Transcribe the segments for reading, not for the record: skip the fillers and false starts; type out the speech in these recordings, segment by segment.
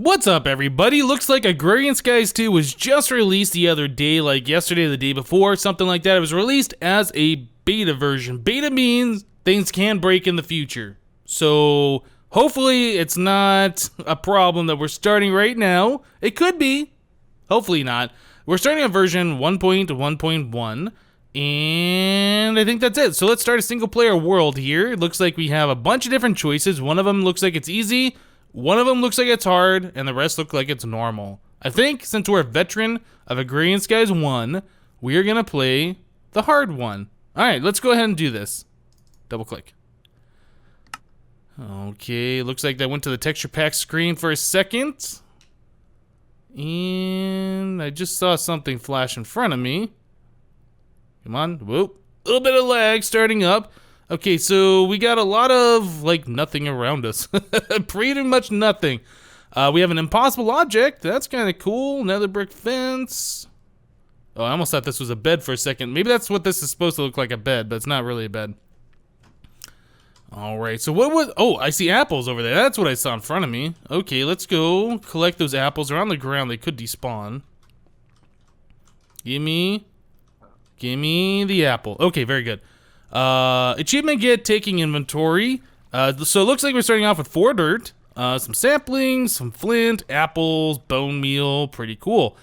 What's up, everybody? Looks like Agrarian Skies 2 was just released the other day, like yesterday or the day before, something like that. It was released as a beta version. Beta means things can break in the future. So hopefully it's not a problem that we're starting right now. It could be. Hopefully not. We're starting on version 1.1.1. And I think that's it. So let's start a single player world here. It looks like we have a bunch of different choices. One of them looks like it's easy. One of them looks like it's hard, and the rest look like it's normal. I think since we're a veteran of Agrarian Skies 1, we are going to play the hard one. Alright, let's go ahead and do this. Double click. Okay, looks like that went to the texture pack screen for a second. And I just saw something flash in front of me. Come on, whoop. A little bit of lag starting up. Okay, so we got a lot of, like, nothing around us. Pretty much nothing. We have an impossible object. That's kind of cool. Another brick fence. Oh, I almost thought this was a bed for a second. Maybe that's what this is supposed to look like, a bed, but it's not really a bed. All right, so what was... Oh, I see apples over there. That's what I saw in front of me. Okay, let's go collect those apples. They're on the ground. They could despawn. Gimme the apple. Okay, very good. Achievement get taking inventory. So it looks like we're starting off with 4 dirt, some saplings, some flint, apples, bone meal. Pretty cool.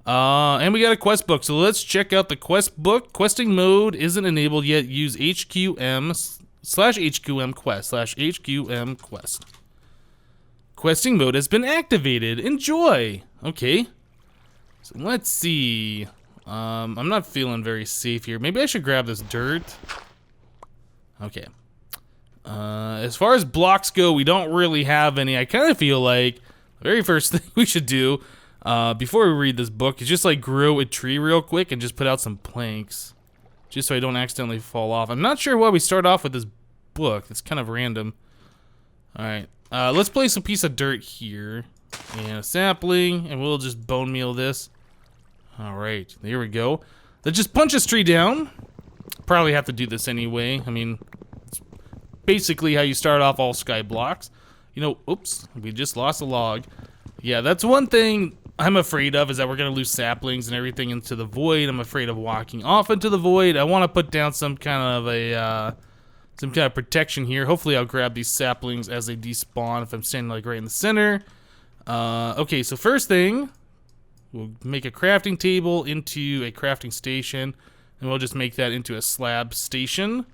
And we got a quest book. So let's check out the quest book. Questing mode isn't enabled yet. Use HQM/HQM quest/HQM quest. Questing mode has been activated. Enjoy. Okay. So let's see. I'm not feeling very safe here. Maybe I should grab this dirt. Okay. As far as blocks go, we don't really have any. I kind of feel like the very first thing we should do before we read this book is just like grow a tree real quick and just put out some planks. Just so I don't accidentally fall off. I'm not sure why we start off with this book. It's kind of random. Alright. Let's place a piece of dirt here. And a sapling. And we'll just bone meal this. Alright. There we go. Let's just punch this tree down. Probably have to do this anyway. I mean, it's basically how you start off all sky blocks. You know, oops, we just lost a log. Yeah, that's one thing I'm afraid of, is that we're gonna lose saplings and everything into the void. I'm afraid of walking off into the void. I want to put down some kind of protection here. Hopefully I'll grab these saplings as they despawn if I'm standing like right in the center. Okay, so first thing, we'll make a crafting table into a crafting station. And we'll just make that into a slab station.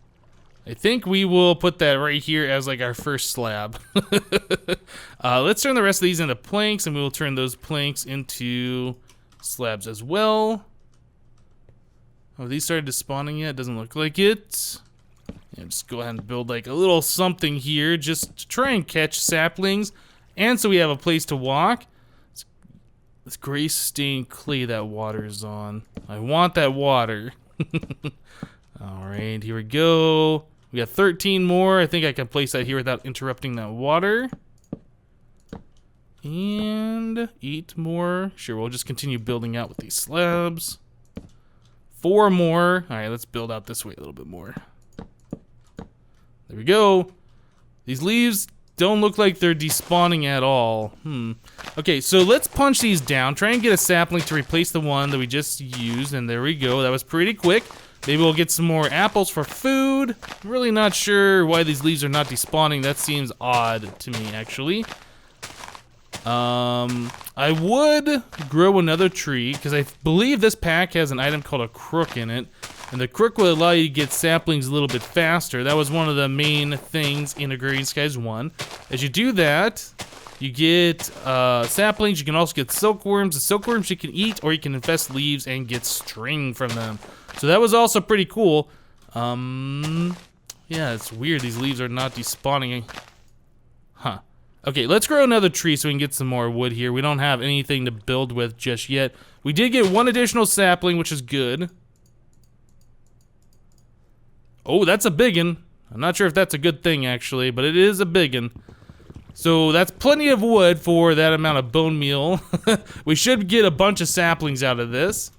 I think we will put that right here as like our first slab. Let's turn the rest of these into planks, and we will turn those planks into slabs as well. Oh, these started despawning yet? Doesn't look like it. Yeah, just go ahead and build like a little something here just to try and catch saplings. And so we have a place to walk. It's gray stained clay that water is on. I want that water. Alright, here we go. We got 13 more. I think I can place that here without interrupting that water. And 8 more. Sure, we'll just continue building out with these slabs. 4 more. Alright, let's build out this way a little bit more. There we go. These leaves don't look like they're despawning at all. Okay, so let's punch these down. Try and get a sapling to replace the one that we just used. And there we go. That was pretty quick. Maybe we'll get some more apples for food. I'm really not sure why these leaves are not despawning. That seems odd to me, actually. I would grow another tree, because I believe this pack has an item called a crook in it. And the crook will allow you to get saplings a little bit faster. That was one of the main things in Agrarian Skies 1. As you do that, you get saplings. You can also get silkworms. The silkworms you can eat, or you can infest leaves and get string from them. So that was also pretty cool. Yeah, it's weird. These leaves are not despawning. Huh. Okay, let's grow another tree so we can get some more wood here. We don't have anything to build with just yet. We did get 1 additional sapling, which is good. Oh, that's a biggin. I'm not sure if that's a good thing, actually, but it is a biggin. So that's plenty of wood for that amount of bone meal. We should get a bunch of saplings out of this.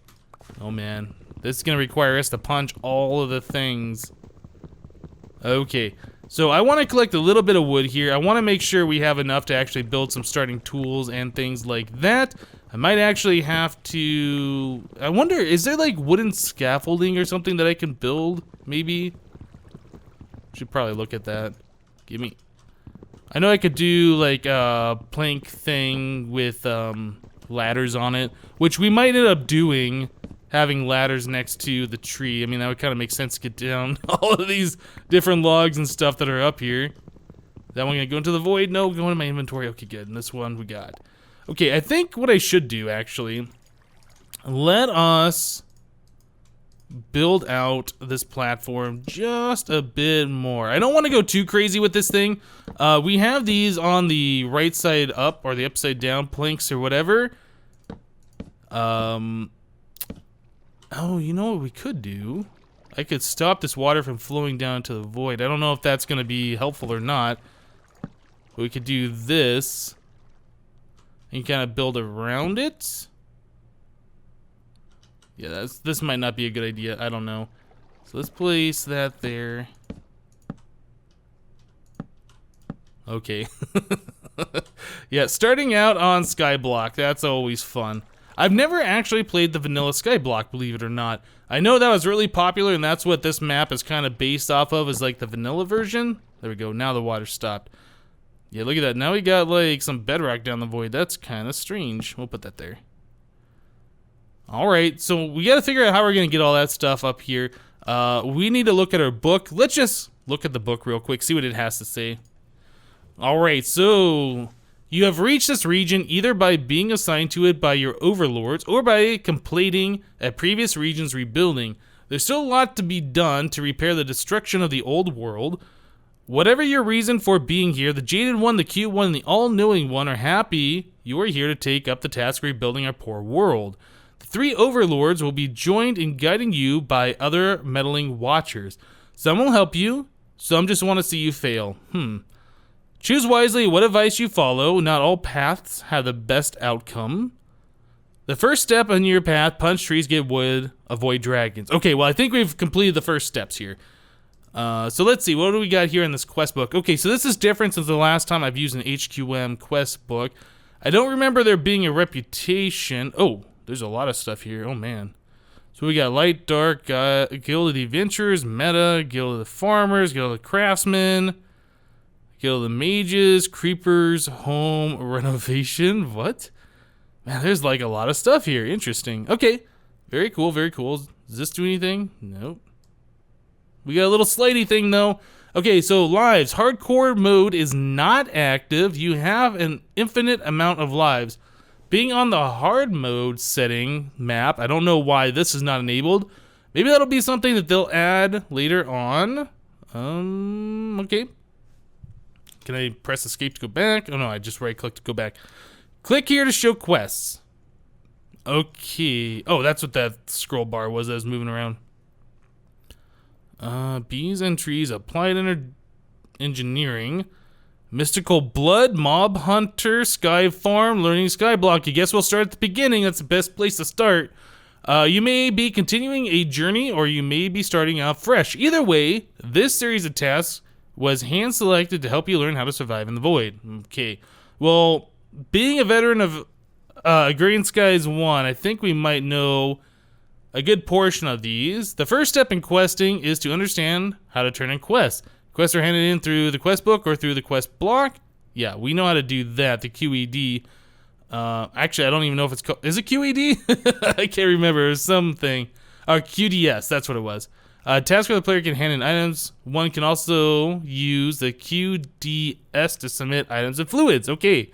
Oh, man. This is going to require us to punch all of the things. Okay. So I want to collect a little bit of wood here. I want to make sure we have enough to actually build some starting tools and things like that. I might actually have to... I wonder, is there like wooden scaffolding or something that I can build? Maybe? Should probably look at that. Give me... I know I could do like a plank thing with ladders on it, which we might end up doing, having ladders next to the tree. I mean, that would kind of make sense to get down all of these different logs and stuff that are up here. That one gonna go into the void? No, go into my inventory. Okay, good. And this one we got. Okay, I think what I should do, actually, let us build out this platform just a bit more. I don't want to go too crazy with this thing. We have these on the right side up or the upside down planks or whatever. Oh, you know what we could do? I could stop this water from flowing down into the void. I don't know if that's going to be helpful or not. But we could do this and kind of build around it. Yeah, this might not be a good idea. I don't know. So let's place that there. Okay. Yeah, starting out on Skyblock, that's always fun. I've never actually played the vanilla Skyblock, believe it or not. I know that was really popular, and that's what this map is kind of based off of, is like the vanilla version. There we go, now the water stopped. Yeah, look at that. Now we got like some bedrock down the void. That's kind of strange. We'll put that there. Alright, so we gotta figure out how we're gonna get all that stuff up here. We need to look at our book. Let's just look at the book real quick, see what it has to say. Alright, so you have reached this region either by being assigned to it by your overlords or by completing a previous region's rebuilding. There's still a lot to be done to repair the destruction of the old world. Whatever your reason for being here, the Jaded One, the Cute One, and the All-Knowing One are happy you are here to take up the task of rebuilding our poor world. The three overlords will be joined in guiding you by other meddling watchers. Some will help you, some just want to see you fail. Choose wisely what advice you follow. Not all paths have the best outcome. The first step on your path, punch trees, get wood, avoid dragons. Okay, well I think we've completed the first steps here. So let's see, what do we got here in this quest book? Okay, so this is different since the last time I've used an HQM quest book. I don't remember there being a reputation. Oh, there's a lot of stuff here. Oh man. So we got Light, Dark, Guild of the Adventurers, Meta, Guild of the Farmers, Guild of the Craftsmen, Guild of the Mages, Creepers, Home, Renovation. What? Man, there's like a lot of stuff here. Interesting. Okay. Very cool, very cool. Does this do anything? Nope. We got a little slidey thing though. Okay, so lives. Hardcore mode is not active. You have an infinite amount of lives. Being on the hard mode setting map, I don't know why this is not enabled. Maybe that'll be something that they'll add later on. Okay. Can I press escape to go back? Oh no, I just right click to go back. Click here to show quests. Okay. Oh, that's what that scroll bar was that was moving around. Bees and trees, applied engineering. Mystical Blood, Mob Hunter, Sky Farm, Learning Skyblock. I guess we'll start at the beginning. That's the best place to start. You may be continuing a journey or you may be starting out fresh. Either way, this series of tasks was hand-selected to help you learn how to survive in the void. Okay. Well, being a veteran of Agrarian Skies 1, I think we might know a good portion of these. The first step in questing is to understand how to turn in quests. Quests are handed in through the quest book or through the quest block. Yeah, we know how to do that, the QED. Actually, I don't even know if it's called... Is it QED? I can't remember. It was something. QDS, that's what it was. Task where the player can hand in items. One can also use the QDS to submit items and fluids. Okay.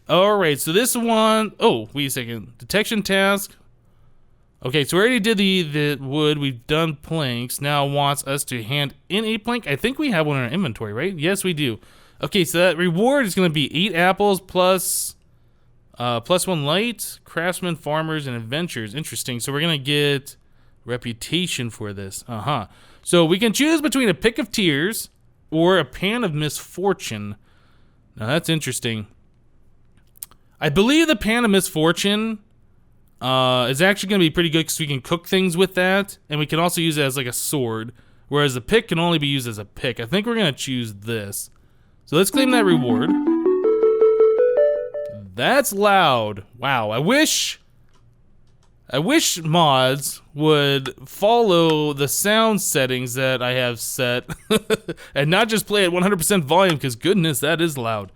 Alright, so this one... Oh, wait a second. Detection task. Okay, so we already did the wood. We've done planks. Now it wants us to hand in a plank. I think we have one in our inventory, right? Yes, we do. Okay, so that reward is going to be 8 apples plus 1 light, craftsmen, farmers, and adventures. Interesting. So we're going to get reputation for this. So we can choose between a pick of tears or a pan of misfortune. Now that's interesting. I believe the pan of misfortune is actually going to be pretty good because we can cook things with that, and we can also use it as like a sword, whereas the pick can only be used as a pick. I think we're gonna choose this. So let's claim that reward. That's loud. Wow, I wish mods would follow the sound settings that I have set and not just play at 100% volume, because goodness, that is loud.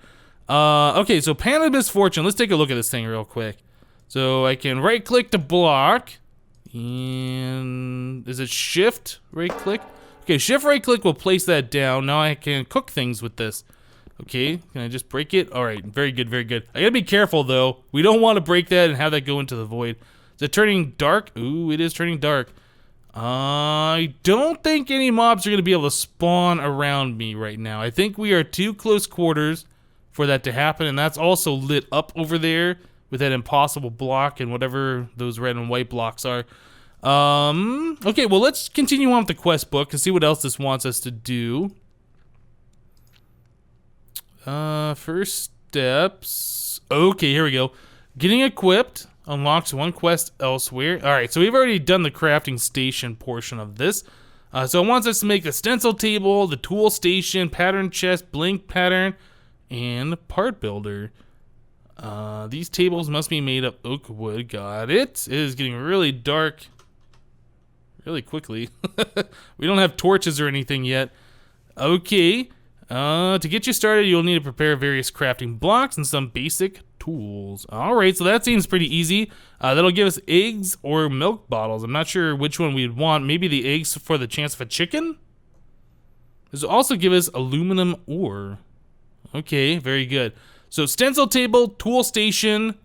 Okay, so Pan of Misfortune. Let's take a look at this thing real quick. So I can right click to block, and is it shift right click? Okay, shift right click will place that down. Now I can cook things with this. Okay, can I just break it? All right, very good, very good. I gotta be careful though. We don't want to break that and have that go into the void. Is it turning dark? Ooh, it is turning dark. I don't think any mobs are gonna be able to spawn around me right now. I think we are too close quarters for that to happen, and that's also lit up over there with that impossible block and whatever those red and white blocks are. Okay, well, let's continue on with the quest book and see what else this wants us to do. First steps. Okay, here we go. Getting equipped unlocks one quest elsewhere. Alright, so we've already done the crafting station portion of this. So it wants us to make the stencil table, the tool station, pattern chest, blink pattern, and part builder. These tables must be made of oak wood. Got it. It is getting really dark really quickly. We don't have torches or anything yet. Okay. To get you started, you'll need to prepare various crafting blocks and some basic tools. Alright, so that seems pretty easy. That'll give us eggs or milk bottles. I'm not sure which one we'd want. Maybe the eggs for the chance of a chicken? This will also give us aluminum ore. Okay, very good. So stencil table, tool station,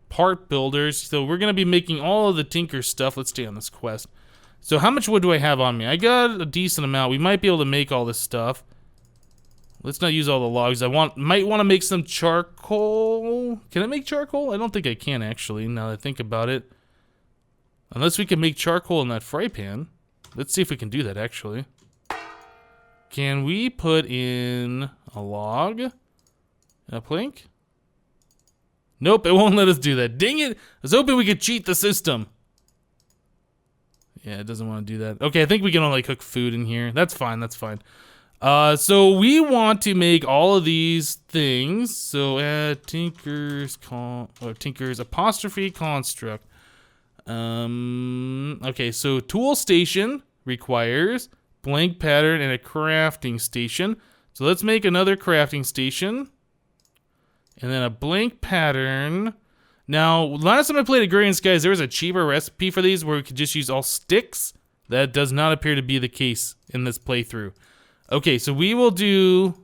part builders. So we're going to be making all of the tinker stuff. Let's stay on this quest. So how much wood do I have on me? I got a decent amount. We might be able to make all this stuff. Let's not use all the logs. Might want to make some charcoal. Can I make charcoal? I don't think I can actually, now that I think about it. Unless we can make charcoal in that fry pan. Let's see if we can do that actually. Can we put in a log and a plank? Nope, it won't let us do that. Dang it! I was hoping we could cheat the system. Yeah, it doesn't want to do that. Okay, I think we can only cook food in here. That's fine, that's fine. So we want to make all of these things. So add Tinker's apostrophe construct. Okay, so tool station requires blank pattern and a crafting station. So let's make another crafting station. And then a blank pattern. Now, last time I played Agrarian Skies, there was a cheaper recipe for these where we could just use all sticks. That does not appear to be the case in this playthrough. Okay, so we'll do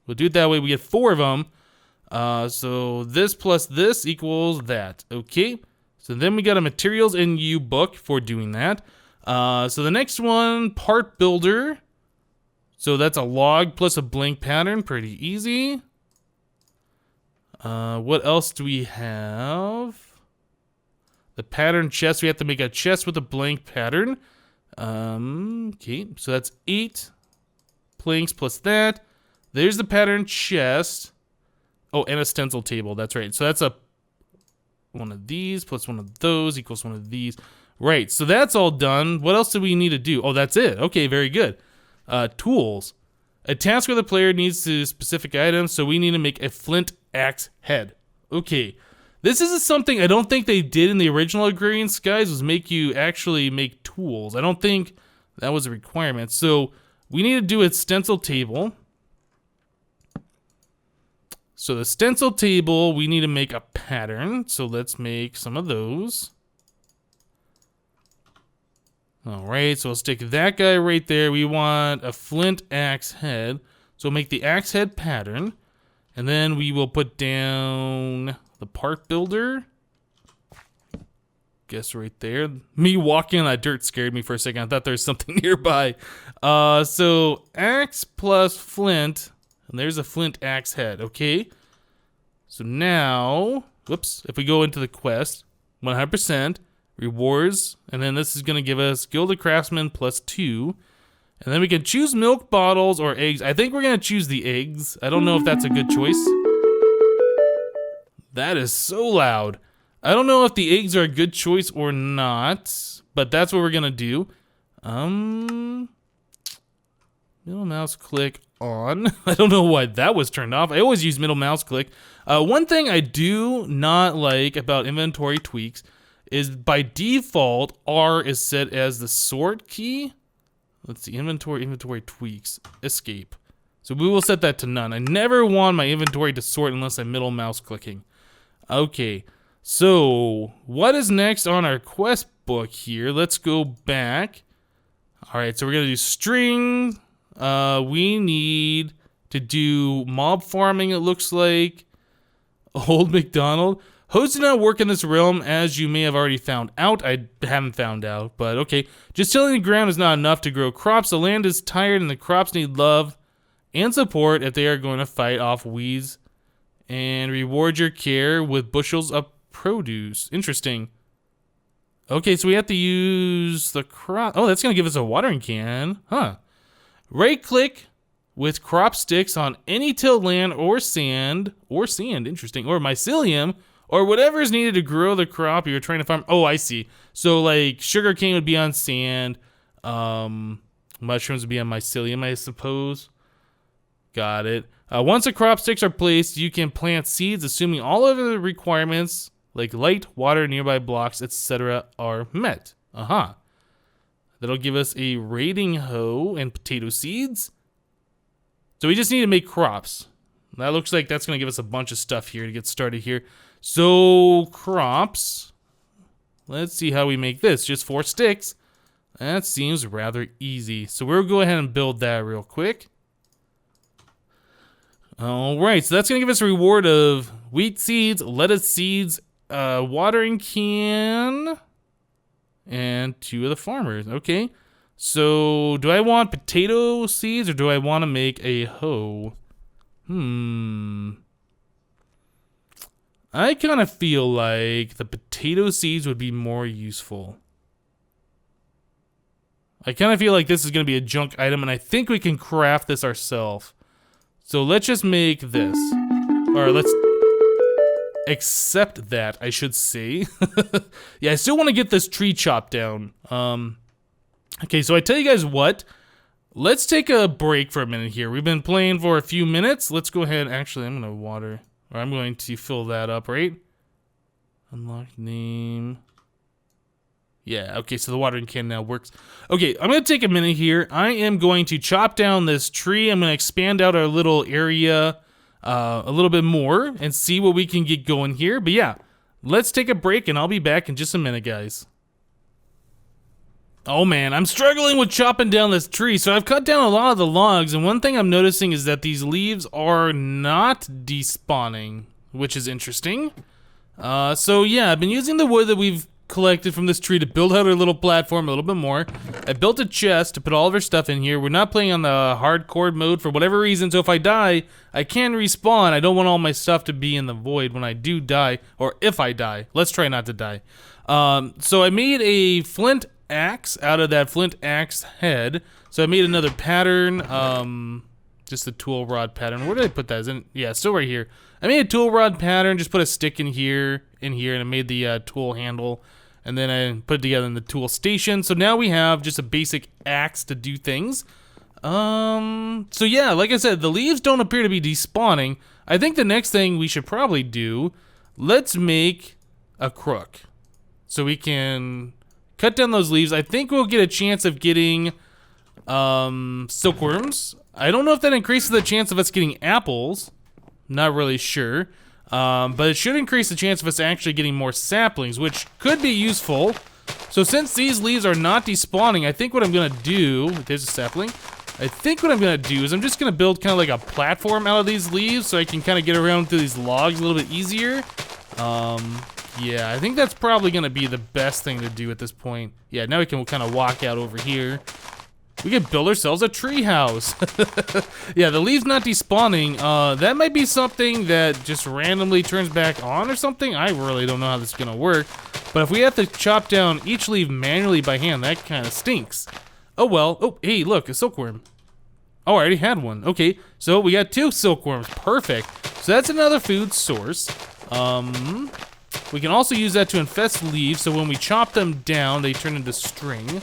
it that way. We get 4 of them. So this plus this equals that. Okay, so then we got a materials in U book for doing that. So the next one, part builder. So that's a log plus a blank pattern, pretty easy. What else do we have? The pattern chest, we have to make a chest with a blank pattern. Okay, so that's 8 planks plus that. There's the pattern chest. Oh, and a stencil table, that's right. So that's one of these plus one of those equals one of these. Right, so that's all done. What else do we need to do? Oh, that's it. Okay, very good. Tools. A task where the player needs to specific items, so we need to make a Flint Axe Head. Okay, this is something I don't think they did in the original Agrarian Skies, was make you actually make tools. I don't think that was a requirement. So we need to do a stencil table. So the stencil table, we need to make a pattern. So let's make some of those. All right, so we'll stick that guy right there. We want a Flint Axe Head. So we'll make the Axe Head pattern. And then we will put down the part builder. Guess right there. Me walking on that dirt scared me for a second. I thought there was something nearby. So axe plus flint. And there's a Flint Axe Head. Okay. So now, whoops. If we go into the quest, 100%. Rewards, and then this is going to give us Gilded Craftsman plus 2. And then we can choose milk bottles or eggs. I think we're going to choose the eggs. I don't know if that's a good choice. That is so loud. I don't know if the eggs are a good choice or not, but that's what we're going to do. Middle mouse click on. I don't know why that was turned off. I always use middle mouse click. One thing I do not like about inventory tweaks is by default, R is set as the sort key. Let's see, inventory tweaks, escape. So we will set that to none. I never want my inventory to sort unless I'm middle mouse clicking. Okay, so what is next on our quest book here? Let's go back. All right, so we're gonna do string. We need to do mob farming, it looks like. Old McDonald. Hosts do not work in this realm, as you may have already found out. I haven't found out, but okay. Just tilling the ground is not enough to grow crops. The land is tired and the crops need love and support if they are going to fight off weeds. And reward your care with bushels of produce. Interesting. Okay, so we have to use the crop. Oh, that's going to give us a watering can. Huh. Right-click with crop sticks on any tilled land or sand. Interesting. Or mycelium. Or whatever is needed to grow the crop you're trying to farm. Oh, I see. So, like, sugarcane would be on sand. Mushrooms would be on mycelium, I suppose. Got it. Once the crop sticks are placed, you can plant seeds, assuming all of the requirements, like light, water, nearby blocks, etc., are met. That'll give us a raiding hoe and potato seeds. So we just need to make crops. That looks like that's going to give us a bunch of stuff here to get started here. So, crops. Let's see how we make this. Just 4 sticks. That seems rather easy. So we'll go ahead and build that real quick. Alright, so that's going to give us a reward of wheat seeds, lettuce seeds, watering can, and 2 of the farmers. Okay, so do I want potato seeds or do I want to make a hoe? I kind of feel like the potato seeds would be more useful. I kind of feel like this is going to be a junk item, and I think we can craft this ourselves. So let's just make this. Or let's accept that, I should say. Yeah, I still want to get this tree chopped down. Okay, so I tell you guys what. Let's take a break for a minute here. We've been playing for a few minutes. Let's go ahead. Actually, I'm going to water. Or I'm going to fill that up, right? Unlock name. Yeah, okay, so the watering can now works. Okay, I'm going to take a minute here. I am going to chop down this tree. I'm going to expand out our little area a little bit more and see what we can get going here. But yeah, let's take a break and I'll be back in just a minute, guys. Oh man, I'm struggling with chopping down this tree. So I've cut down a lot of the logs, and one thing I'm noticing is that these leaves are not despawning, which is interesting. So yeah, I've been using the wood that we've collected from this tree to build out our little platform a little bit more. I built a chest to put all of our stuff in here. We're not playing on the hardcore mode for whatever reason, so if I die, I can respawn. I don't want all my stuff to be in the void when I do die, or if I die. Let's try not to die. So I made a flint axe out of that Flint Axe Head. So I made another pattern, just the tool rod pattern. Where did I put that? Yeah, still right here. I made a tool rod pattern, just put a stick in here, and I made the tool handle, and then I put it together in the tool station. So now we have just a basic axe to do things. So yeah, like I said, the leaves don't appear to be despawning. I think the next thing we should probably do, let's make a crook. So we can cut down those leaves. I think we'll get a chance of getting silkworms. I don't know if that increases the chance of us getting apples. Not really sure. But it should increase the chance of us actually getting more saplings, which could be useful. So since these leaves are not despawning, I think what I'm going to do... There's a sapling. I think what I'm going to do is I'm just going to build kind of like a platform out of these leaves so I can kind of get around through these logs a little bit easier. Yeah, I think that's probably going to be the best thing to do at this point. Yeah, now we can kind of walk out over here. We can build ourselves a tree house. Yeah, the leaves not despawning. That might be something that just randomly turns back on or something. I really don't know how this is going to work. But if we have to chop down each leaf manually by hand, that kind of stinks. Oh well. Oh, hey, look, a silkworm. Oh, I already had one. Okay, so we got 2 silkworms. Perfect. So that's another food source. We can also use that to infest leaves, so when we chop them down, they turn into string.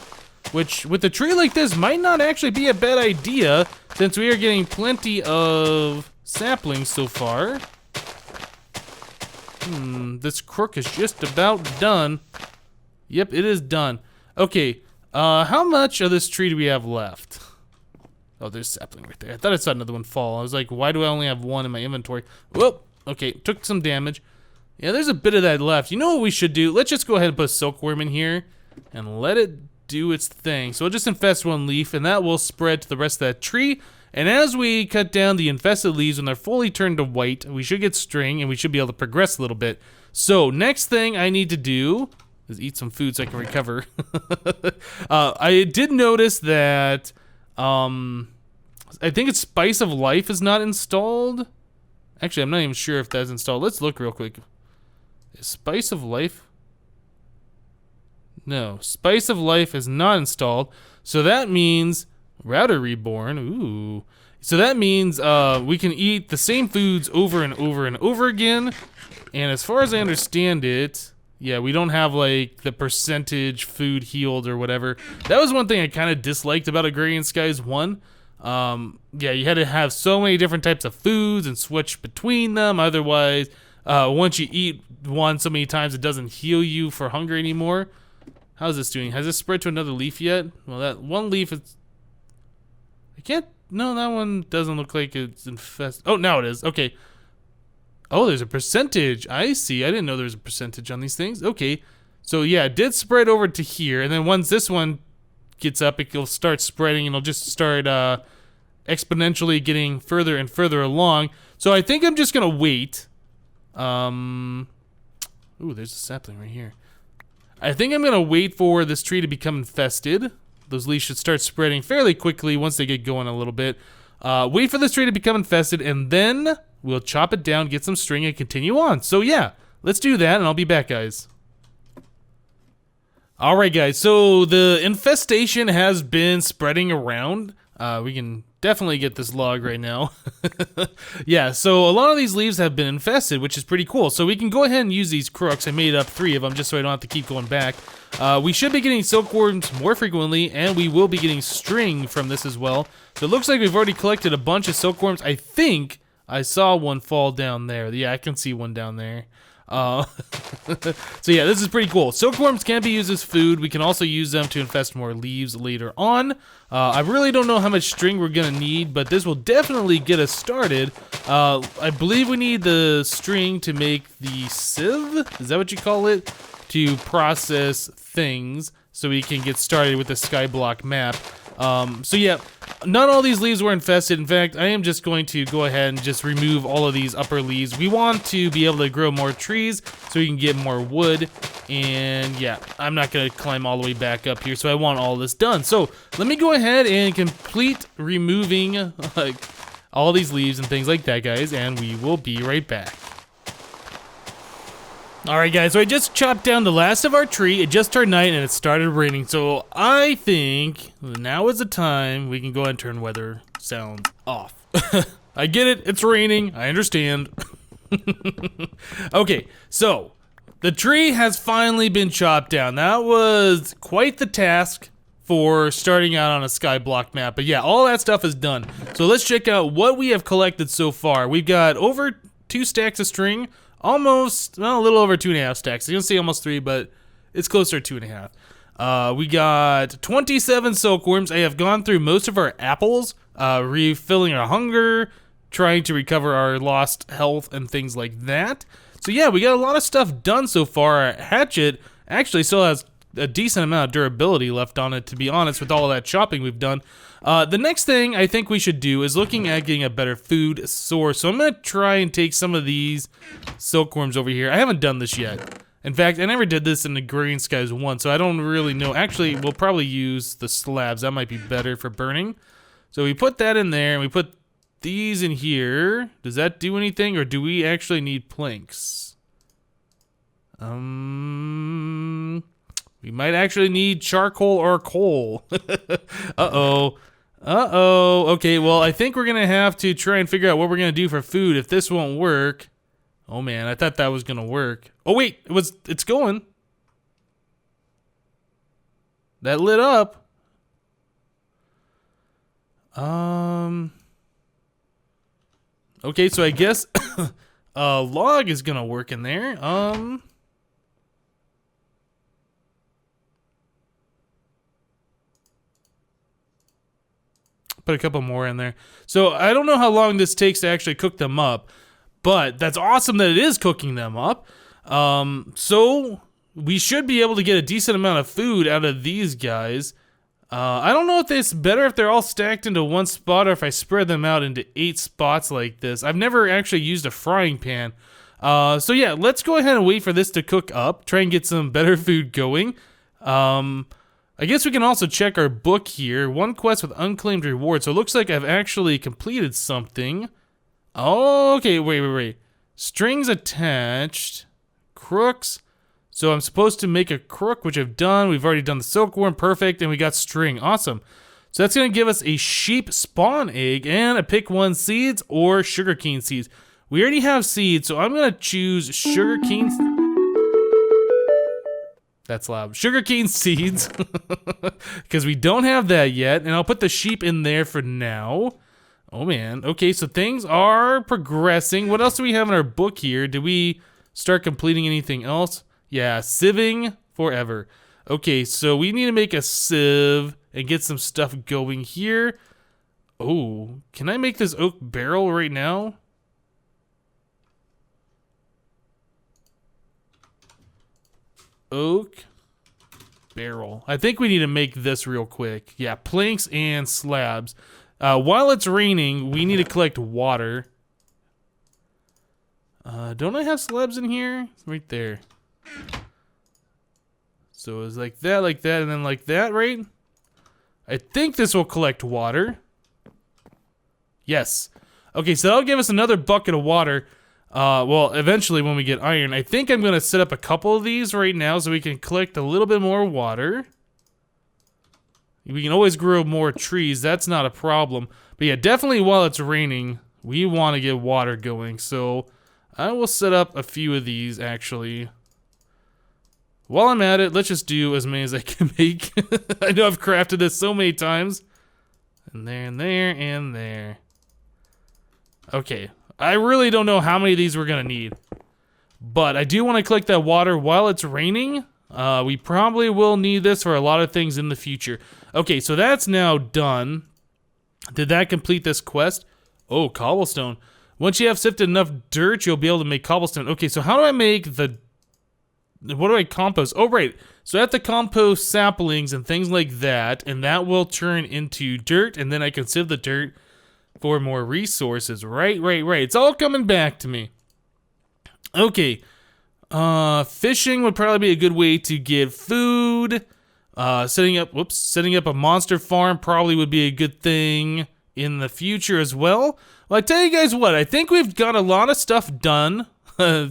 which with a tree like this might not actually be a bad idea since we are getting plenty of saplings so far. This crook is just about done. Yep, it is done. Okay, how much of this tree do we have left? Oh, there's sapling right there. I thought I saw another one fall. I was like, why do I only have one in my inventory? Whoop, okay, took some damage. Yeah, there's a bit of that left. You know what we should do? Let's just go ahead and put a silkworm in here and let it do its thing. So we'll just infest one leaf and that will spread to the rest of that tree. And as we cut down the infested leaves when they're fully turned to white, we should get string and we should be able to progress a little bit. So next thing I need to do is eat some food so I can recover. I did notice that I think it's Spice of Life is not installed. Actually, I'm not even sure if that's installed. Let's look real quick. Is Spice of Life? No, Spice of Life is not installed. So that means Router Reborn. Ooh. So that means we can eat the same foods over and over and over again. And as far as I understand it, yeah, we don't have like the percentage food healed or whatever. That was one thing I kind of disliked about Agrarian Skies 1. Yeah, you had to have so many different types of foods and switch between them. Otherwise, once you eat one so many times, it doesn't heal you for hunger anymore. How's this doing? Has this spread to another leaf yet? Well, that one leaf is... I can't... No, that one doesn't look like it's infested. Oh, now it is. Okay. Oh, there's a percentage. I see. I didn't know there was a percentage on these things. Okay. So, yeah, it did spread over to here. And then once this one gets up, it'll start spreading and it'll just start exponentially getting further and further along. So I think I'm just going to wait. Ooh, there's a sapling right here. I think I'm going to wait for this tree to become infested. Those leaves should start spreading fairly quickly once they get going a little bit. Wait for this tree to become infested, and then we'll chop it down, get some string, and continue on. So yeah, let's do that, and I'll be back, guys. Alright, guys, so the infestation has been spreading around. We can definitely get this log right now. Yeah, so a lot of these leaves have been infested, which is pretty cool. So we can go ahead and use these crooks. I made up 3 of them just so I don't have to keep going back. We should be getting silkworms more frequently, and we will be getting string from this as well. So it looks like we've already collected a bunch of silkworms. I think I saw one fall down there. Yeah, I can see one down there. So yeah, this is pretty cool. Silkworms can be used as food. We can also use them to infest more leaves later on. I really don't know how much string we're gonna need, but this will definitely get us started. I believe we need the string to make the sieve. Is that what you call it? To process things so we can get started with the skyblock map. So yeah, not all these leaves were infested. In fact, I am just going to go ahead and just remove all of these upper leaves. We want to be able to grow more trees so we can get more wood. And yeah, I'm not going to climb all the way back up here, so I want all this done. So let me go ahead and complete removing like all these leaves and things like that, guys, and we will be right back. Alright guys, so I just chopped down the last of our tree. It just turned night and it started raining, so I think now is the time we can go ahead and turn weather sounds off. I get it, it's raining, I understand. Okay, so the tree has finally been chopped down. That was quite the task for starting out on a skyblock map, but yeah, all that stuff is done. So let's check out what we have collected so far. We've got over 2 stacks of string. Almost, well, a little over 2.5 stacks. I was gonna say almost 3, but it's closer to 2.5. We got 27 silkworms. I have gone through most of our apples, refilling our hunger, trying to recover our lost health and things like that. So yeah, we got a lot of stuff done so far. Our hatchet actually still has a decent amount of durability left on it, to be honest, with all that chopping we've done. The next thing I think we should do is looking at getting a better food source. So I'm going to try and take some of these silkworms over here. I haven't done this yet. In fact, I never did this in Agrarian Skies 1, so I don't really know. Actually, we'll probably use the slabs. That might be better for burning. So we put that in there, and we put these in here. Does that do anything, or do we actually need planks? We might actually need charcoal or coal. Uh-oh. Uh-oh. Okay, well, I think we're going to have to try and figure out what we're going to do for food if this won't work. Oh, man, I thought that was going to work. Oh, wait, it's going. That lit up. Okay, so I guess a log is gonna work in there. Put a couple more in there. So I don't know how long this takes to actually cook them up, but that's awesome that it is cooking them up. So we should be able to get a decent amount of food out of these guys. I don't know if it's better if they're all stacked into one spot or if I spread them out into 8 spots like this. I've never actually used a frying pan. So yeah, let's go ahead and wait for this to cook up. Try and get some better food going. I guess we can also check our book here. 1 quest with unclaimed reward. So it looks like I've actually completed something. Oh, okay, wait. Strings attached. Crooks. So I'm supposed to make a crook, which I've done. We've already done the silkworm, perfect, and we got string, awesome. So that's gonna give us a sheep spawn egg and a pick 1 seeds or sugarcane seeds. We already have seeds, so I'm gonna choose sugarcane. That's loud. Sugarcane seeds, because we don't have that yet, and I'll put the sheep in there for now. Oh man, okay, so things are progressing. What else do we have in our book here? Did we start completing anything else? Yeah, sieving forever. Okay, so we need to make a sieve and get some stuff going here. Oh, can I make this oak barrel right now? Oak barrel. I think we need to make this real quick. Yeah, planks and slabs. While it's raining, we need to collect water. Don't I have slabs in here? Right there. So it's like that, and then like that, right? I think this will collect water. Yes. Okay, so that'll give us another bucket of water. Well, eventually when we get iron. I think I'm gonna set up a couple of these right now so we can collect a little bit more water. We can always grow more trees, that's not a problem. But yeah, definitely while it's raining, we want to get water going. So I will set up a few of these actually. While I'm at it, let's just do as many as I can make. I know I've crafted this so many times. And there, and there, and there. Okay. I really don't know how many of these we're gonna need. But I do want to collect that water while it's raining. We probably will need this for a lot of things in the future. Okay, so that's now done. Did that complete this quest? Oh, cobblestone. Once you have sifted enough dirt, you'll be able to make cobblestone. Okay, so how do I make the... What do I compost? Oh, right. So I have to compost saplings and things like that, and that will turn into dirt, and then I can sieve the dirt for more resources. Right. It's all coming back to me. Okay. Fishing would probably be a good way to get food. Setting up a monster farm probably would be a good thing in the future as well. Well, I tell you guys what, I think we've got a lot of stuff done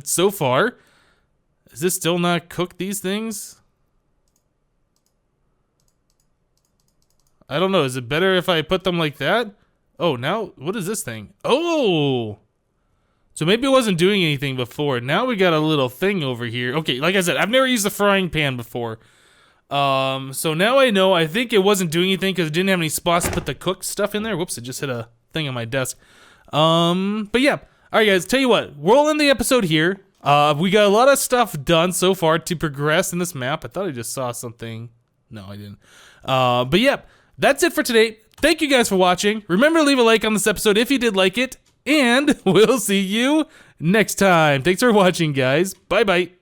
so far. Is this still not cooked, these things? I don't know. Is it better if I put them like that? Oh, now, what is this thing? Oh! So maybe it wasn't doing anything before. Now we got a little thing over here. Okay, like I said, I've never used a frying pan before. So now I know. I think it wasn't doing anything because it didn't have any spots to put the cooked stuff in there. Whoops, it just hit a thing on my desk. But yeah. Alright guys, tell you what. We'll end the episode here. We got a lot of stuff done so far to progress in this map. I thought I just saw something. No, I didn't. But yeah, that's it for today. Thank you guys for watching. Remember to leave a like on this episode if you did like it. And we'll see you next time. Thanks for watching, guys. Bye-bye.